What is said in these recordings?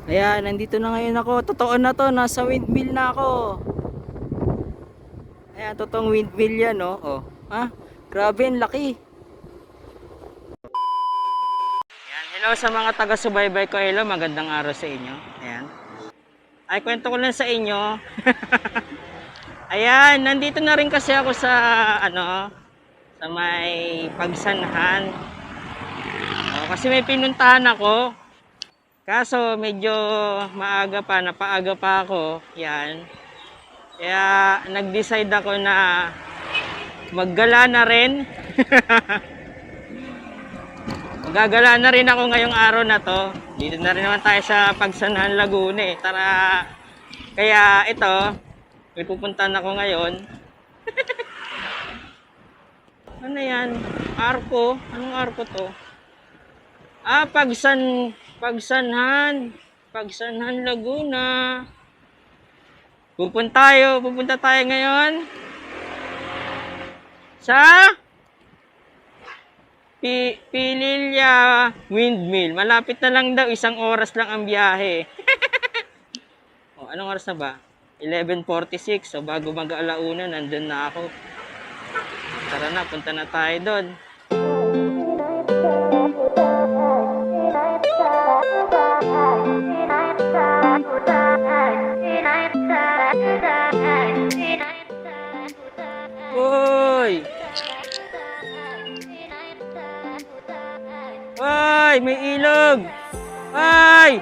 Ayan, nandito na ngayon ako. Totoo na to, nasa windmill na ako. Ayan, totoong windmill yan, no? Oh. Ha? Grabe, ang laki. Ayan, hello sa mga taga-subaybay ko. Hello, magandang araw sa inyo. Ayan. Ay, kwento ko lang sa inyo. Ayan, nandito na rin kasi ako sa, sa may Pagsanhan. Oh, kasi may pinuntahan ako. Kaso medyo napaaga pa ako. Yan. Kaya nag-decide ako na maggala na rin. Magagala na rin ako ngayong araw na to. Dito na rin naman tayo sa Pagsanhan, Laguna eh. Tara. Kaya ito, may pupuntahan ako ngayon. Ano yan? Arko? Anong arko to? Ah, Pagsanhan, Laguna. Pupunta tayo ngayon sa Pililya Windmill. Malapit na lang daw, 1 oras lang ang biyahe. Oh, anong oras na ba? 11:46. So bago mag-alauna, nandun na ako. Tara na, punta na tayo doon. Uy! Ay, may ilog! Ay!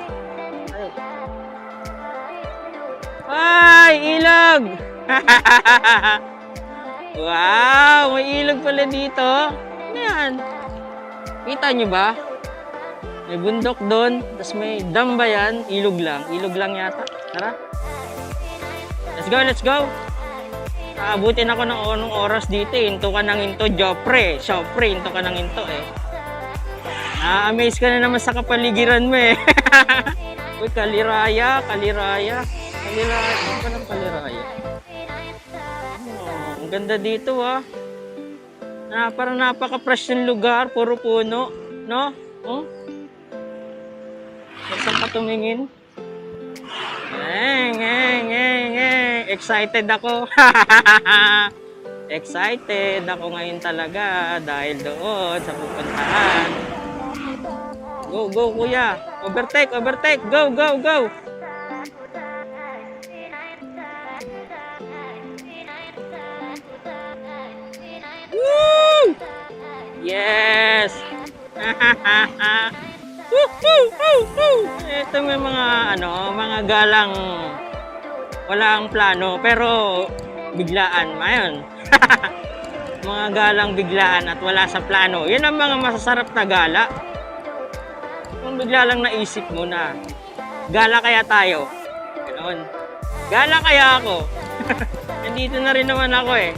Ay, ilog! Wow, may ilog pala dito. Ano yan? Kita nyo ba? May bundok doon, tapos may dam ba yan? Ilog lang yata. Tara. Let's go! Aabutin ako ng anong oras dito eh. Into ka ng into, Jopre, into ka ng into eh. Na-amaze ka na naman sa kapaligiran mo eh. Uy, Kaliraya. Ano pa ng Kaliraya? Oh, ang ganda dito ah. Parang napaka-fresh yung lugar, puro puno. No? Oh? Saan ka tumingin? Excited ako. Excited ako ngayon talaga dahil doon sa pupuntahan. Go kuya. Overtake. Go. Woo! Yes. Ito may mga galang walang plano pero biglaan. Ayun. Mga galang biglaan at wala sa plano. Yan ang mga masasarap na gala. Kung bigla lang naisip mo na gala kaya tayo. Ganoon. Gala kaya ako. Nandito na rin naman ako eh.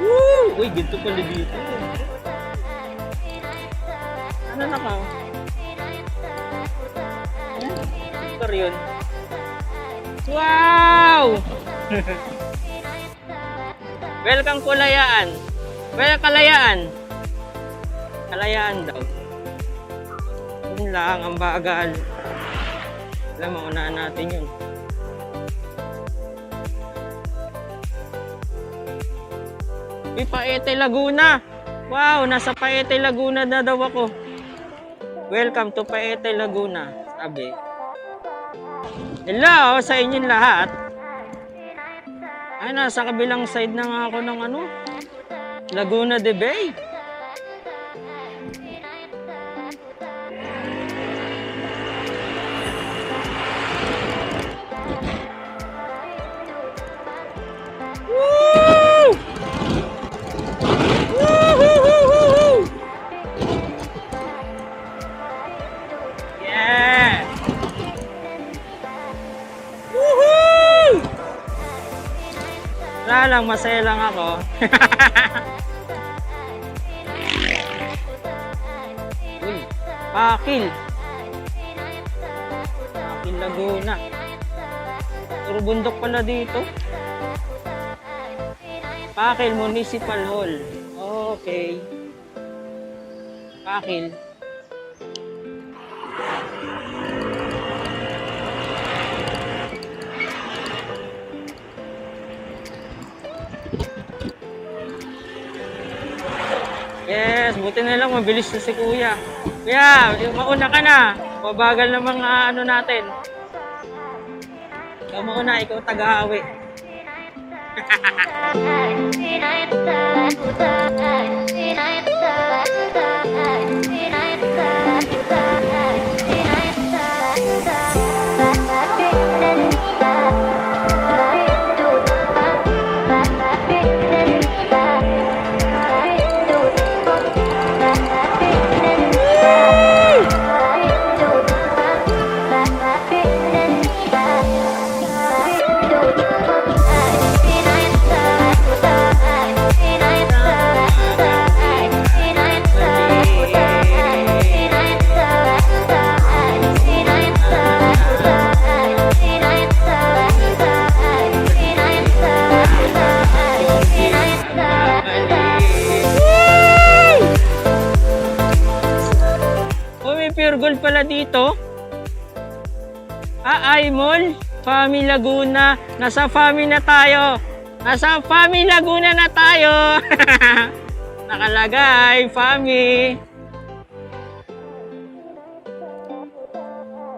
Woo! Uy, ginto pala dito. Ano na ka? Ito yun. Wow! Welcome Kalayaan. Kalayaan daw. Yun lang ang bagal. Alam mo, unahan natin yun. Paete, Laguna. Wow, nasa Paete, Laguna na daw ako. Welcome to Paete, Laguna. Sabi. Hello sa inyong lahat. Ay, nasa kabilang side na nga ako ng Laguna de Bay. Woo! Woo-hoo-hoo-hoo-hoo! Yeah! Woohoo! Wala lang, masaya lang ako. Uy, Pakil, Laguna. Puro bundok pala dito. Pakil Municipal Hall. Okay. Pakil. Yes, buti na lang mabilis na si Kuya. Kuya, mauna ka na. Mabagal na mga ano natin. Ikaw mauna, ikaw tagahawi. Pure gold pala dito. Ay Mall, Fami Laguna. Nasa Fami na tayo. Nasa Fami Laguna na tayo. Nakalagay, Fami.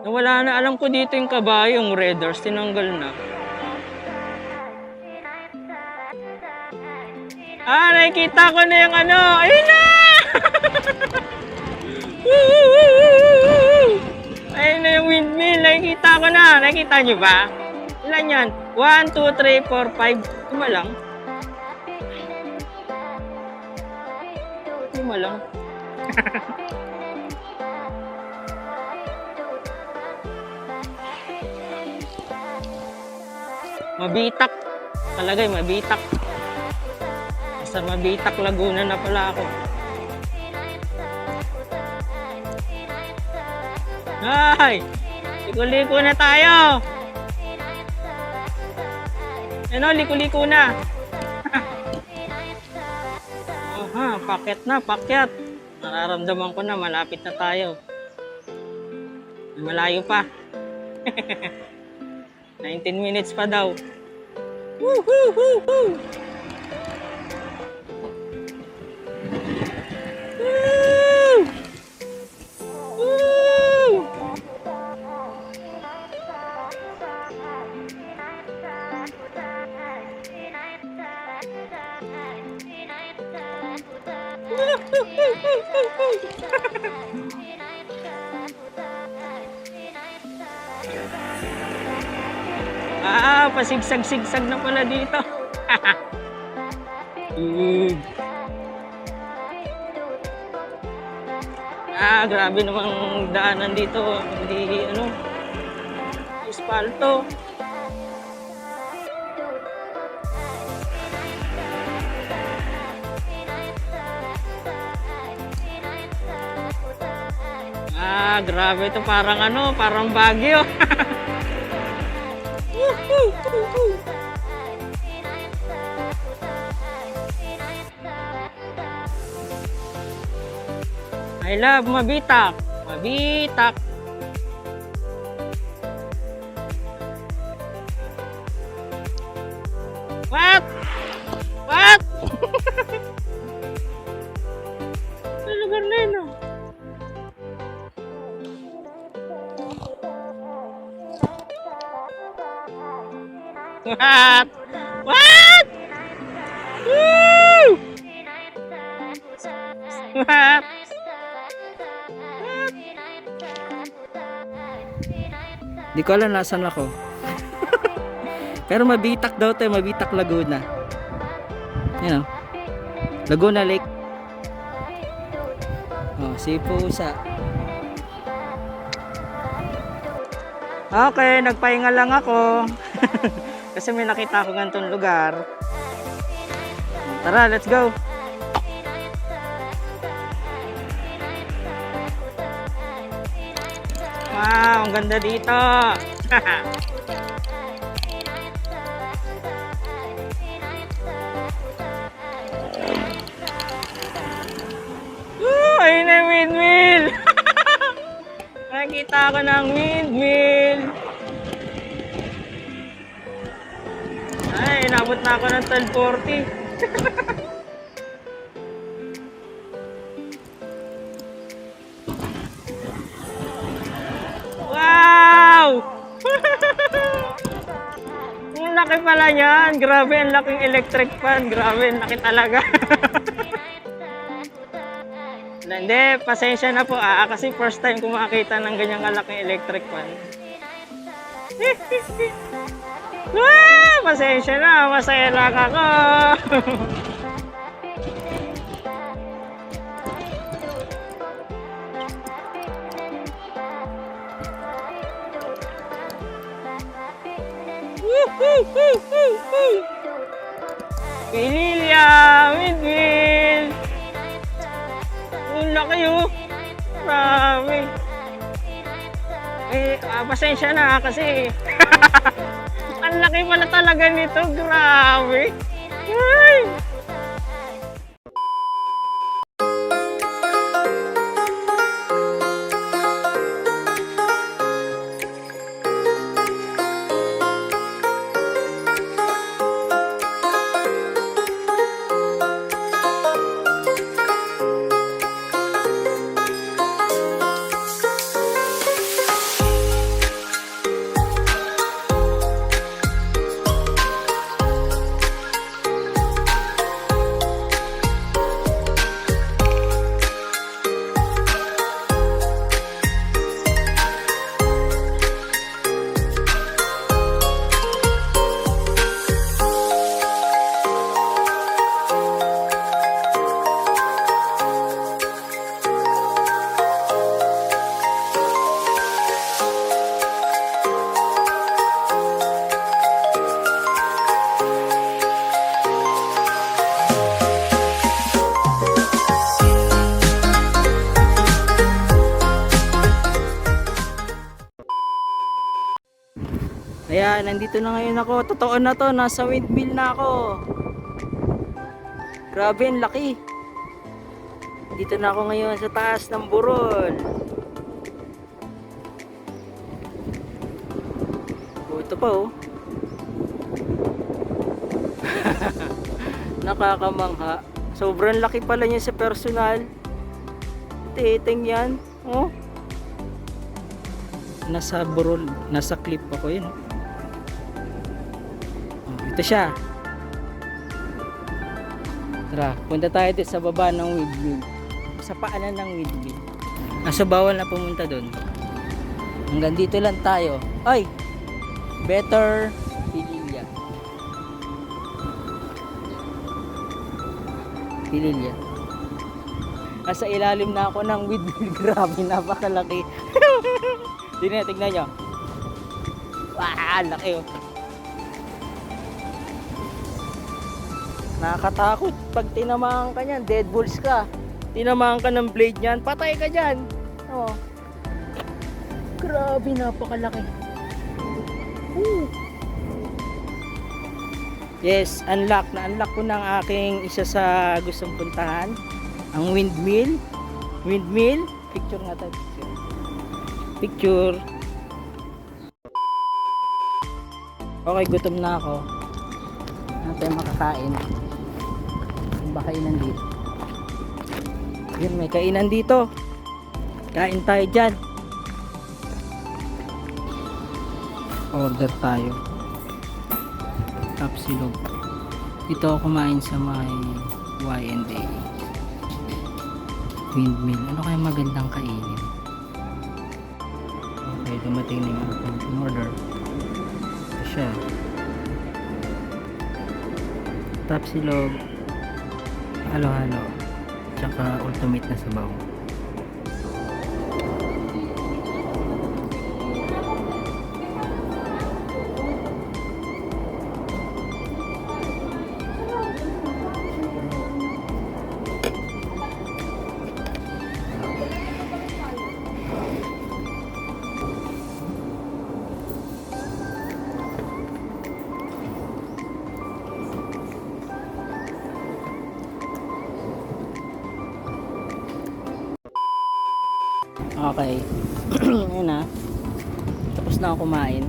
Nawala na, alam ko dito yung kabayo, yung Red Horse, tinanggal na. Nakikita ko na yung ano. Ayun na! Ayun na yung windmill. Nakikita ko na. Nakikita nyo ba? Ilan yan? 1, 2, 3, 4, 5. Lima lang. Lima lang. Mabitak. Talagay, mabitak. Sa Mabitak, Laguna na pala ako. Ay! Liko-liko na tayo! Ano, liko-liko na! Aha, pakyat na, pakyat! Nararamdaman ko na, malapit na tayo. Malayo pa. 19 minutes pa daw. Woo-hoo-hoo-hoo! Pasigsag-sigsag na pala dito. Grabe namang daanan dito. Hindi, asfalto. Grabe ito, parang Baguio. I love Mabitak. Mabitak. What? What? Sa lugar na yun, oh. What? What? Woo! What? Di ko alam nasan ako. Pero Mabitak daw tayo, Mabitak, Laguna. Yan o. Laguna Lake. Oh, si Pusa. Okay, nagpahinga lang ako. Kasi may nakita ako ganitong lugar. Tara, let's go. Wow, ang ganda dito. Ayun na yung windmill. Nakita ko ng windmill. Ay, inabot na ako ng 12:40. laki pala niyan. Grabe, ang laking electric fan. Grabe, ang laki talaga. Hindi, pasensya na po kasi first time ko makakita ng ganyang kalaking electric fan. Pasensya na, masaya lang ako. Pililya, windmill. Ang laki oh. Marami. Pasensya na kasi ang laki pala talaga nito. Grabe. Ay! Ayan, nandito na ngayon ako. Totoo na to, nasa windmill na ako. Grabe, ang laki. Dito na ako ngayon sa taas ng burol. Ito pa oh. Nakakamangha. Sobrang laki pala niya sa personal. Titing yan. Oh. Nasa burol, nasa clip ako yun. Ito siya. Tara, punta tayo dito sa baba ng windmill. Sa paanan ng windmill. So bawal na pumunta doon. Hanggang dito lang tayo. Ay! Better Pililya. Pililya. Nasa ilalim na ako ng windmill. Grabe, napakalaki. Tignan nyo. Wow, laki oh. Nakakatakot pag tinamaan ka niyan, dead balls ka. Tinamaan ka ng blade niyan, patay ka diyan. Oh. Grabe, napakalaki. Yes, unlock ko ng aking isa sa gustong puntahan, ang windmill. Windmill, picture nga tayo. Picture. Okay, gutom na ako. Ano tayo makakain? Ba kainan dito? Yun, may kainan dito. Kain tayo dyan. Order tayo. Tapsilog. Dito ako kumain sa may Y&A windmill. Ano kaya magandang kainin? Okay, dumating na yung order. Ito siya. Tapsilog, halo-halo, tsaka ultimate na sabaw. Okay. Ayun na. Tapos na ako kumain.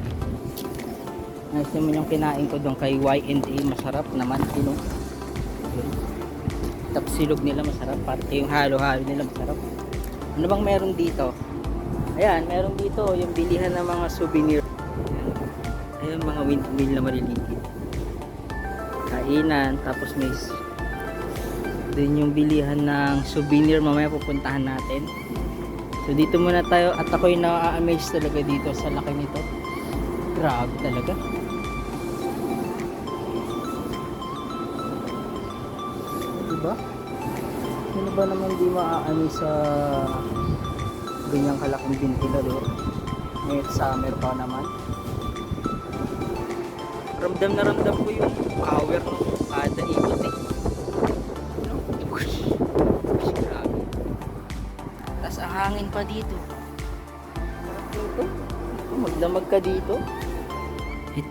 Nice naman yung kinain ko doon kay Y&A. Masarap naman. Tapsilog nila masarap. Pati yung halo-halo nila masarap. Ano bang meron dito? Ayan, meron dito yung bilihan ng mga souvenir. Ayan, mga windmill na maliliit. kainan, tapos may din yung bilihan ng souvenir, mamaya pupuntahan natin. So dito muna tayo at ako'y na-amaze talaga dito sa laki nito. Grabe talaga. Diba? Ano ba naman di ma-amaze sa ganyang kalaking ventilador? Ngayon summer pa naman. Ramdam na ramdam ko yung power ng kada ikot eh. Ano? Whoosh. Grabe. Tapos ang hangin pa dito. Dito? Magdamag ka dito.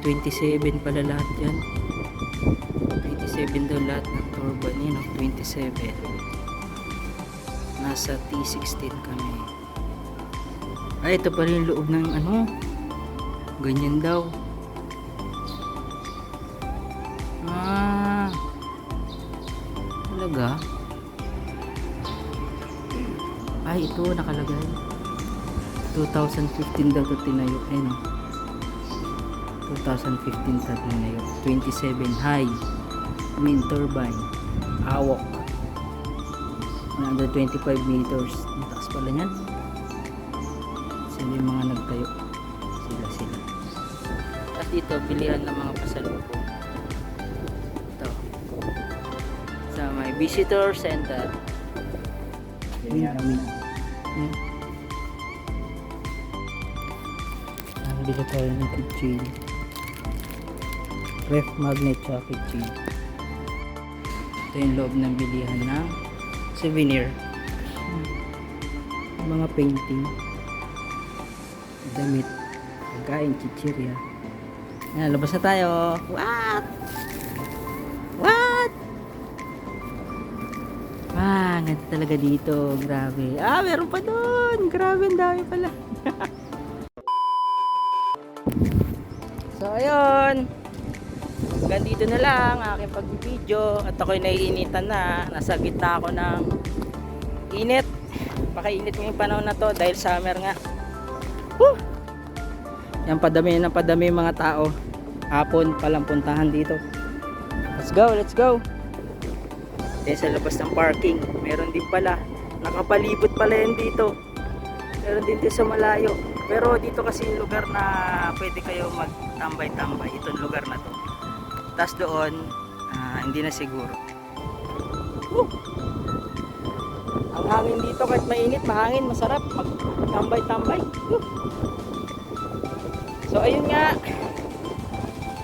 27 pala lahat yan. 27 daw lahat ng turban yun. 27. Nasa T16 kami. Ay, ito pa rin yung loob ng ano. Ganyan daw. Talaga? Ay, ito nakalagay 2015 daw ito tinayo. Ayun o, 2015 ito tinayo. 27 high wind turbine, hawok 125 meters. Ang taas pala yan. Sila yung mga nagtayo, sila. At dito bilihan ng mga pasalubong. Sa may visitor center. Ang bila tayo ng kitchen. Ref magnet sa kitchen. Ito yung loob ng bilihan ng souvenir. Mga painting, damit, pagkain, chichirya. Ayan, labas na tayo. What? Ganda talaga dito. Grabe. Meron pa doon. Grabe, ang dami pala. So, ayun. Hanggang dito na lang aking pag-video. At ako'y naiinitan na. Nasa gitna ako ng init. Pakainit ngayong panahon na to dahil summer nga. Woo! Yan, padami yung mga tao. Hapon palang puntahan dito. Let's go. Sa labas ng parking meron din pala, nakapalibot pala yan dito, meron din dito sa malayo, pero dito kasi yung lugar na pwede kayo magtambay-tambay, itong lugar na to. Tas doon hindi na siguro. Ang hangin dito kahit mainit, mahangin, masarap magtambay-tambay. So ayun nga,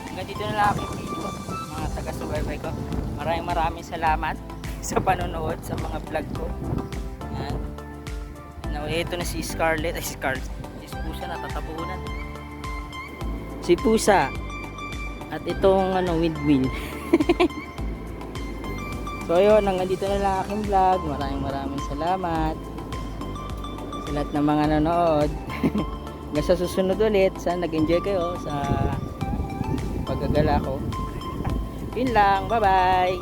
hanggang dito na lang aking video, mga taga-subaybay ko. Maraming salamat sa panonood sa mga vlog ko. Yan. Now, ito na si Scarlett. Si Pusa natatapunan. Si Pusa. At itong windmill. So ayun, hanggang dito na lang aking vlog. Maraming salamat sa lahat ng mga nanonood. Hanggang sa susunod ulit. Sana nag-enjoy kayo sa paggagala ko. Yun lang, bye bye.